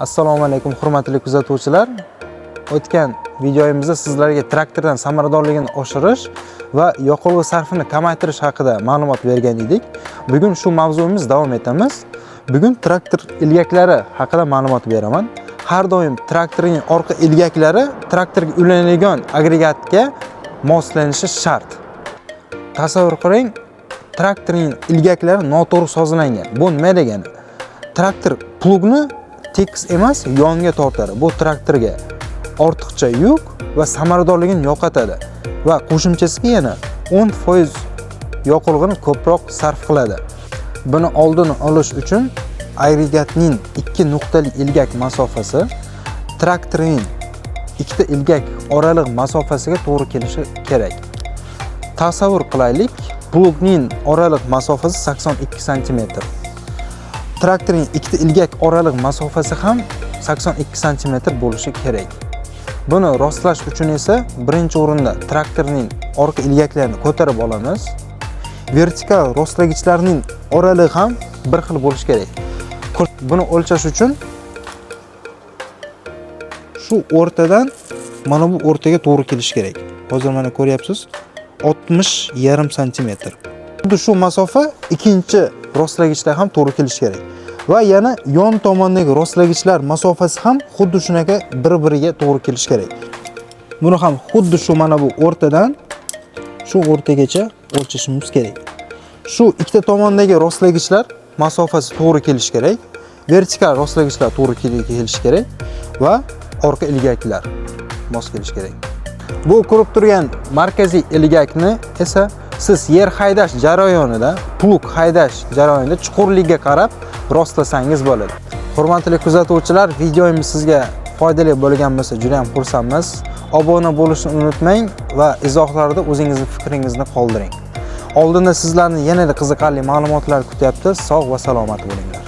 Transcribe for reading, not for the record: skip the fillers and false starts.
Assalomu alaykum hurmatli kuzatuvchilar. O'tgan videomizda sizlarga traktordan samaradorligini oshirish va yoqilg'i sarfini kamaytirish haqida ma'lumot bergan edik. Bugun shu mavzuyimiz davom etamiz. Bugun traktor ilgaklari haqida ma'lumot beraman. Har doim traktorning orqa ilgaklari traktorga ulanadigan agregatga moslanishi shart. Tasavvur qiling, traktorning ilgaklari noto'g'ri sozlangan. Bu nima degani? Traktor plugni tekis emas, yonga tortadi. Bu traktorga ortiqcha yuk va samaradorligini yo'qotadi va qo'shimchasiga yana 10% yoqilg'ini ko'proq sarf qiladi. Buni oldini olish uchun agregatning ikki nuqtali ilgak masofasi traktorning ikkita ilgak oraliq masofasiga to'g'ri kelishi kerak. Tasavvur qilaylik, plugning oraliq masofasi 82 sm. Traktorning ikkita ilgak oraliq masofasi ham 82 sm bo'lishi kerak. Buni rostlash uchun esa birinchi o'rinda traktorning orqa ilgaklarini ko'tarib olamiz. Vertikal rostlagichlarning oralig'i ham bir xil bo'lishi kerak. Buni o'lchash uchun shu o'rtadan mana bu o'rtaga to'g'ri kelishi kerak. Hozir mana ko'ryapsiz, 60,5 sm. Xuddi shu masofa ikkinchi rostlagichda ham to'g'ri kelishi kerak. Va yana yon tomondagi rostlagichlar masofasi ham xuddi shunaqa bir-biriga to'g'ri kelishi kerak. Buni ham xuddi shu mana bu o'rtadan shu o'rtagacha o'lchashimiz kerak. Shu ikkita tomondagi rostlagichlar masofasi to'g'ri kelishi kerak. Vertikal rostlagichlar to'g'ri kelishi kerak va orqa ilgaklar mos kelishi kerak. Bu ko'rib turgan markaziy ilgakni esa siz yer haydash jarayonida, plug haydash jarayonida chuqurligiga qarab rostlasangiz bo'ladi. Hurmatli kuzatuvchilar, videomiz sizga foydali bo'lgan bo'lsa, juda ham xursandmiz. Obuna bo'lishni unutmang va izohlarda o'zingizning fikringizni qoldiring. Oldinda sizlarni yanada qiziqarli ma'lumotlar kutyapti. Sog' va salomat bo'linglar.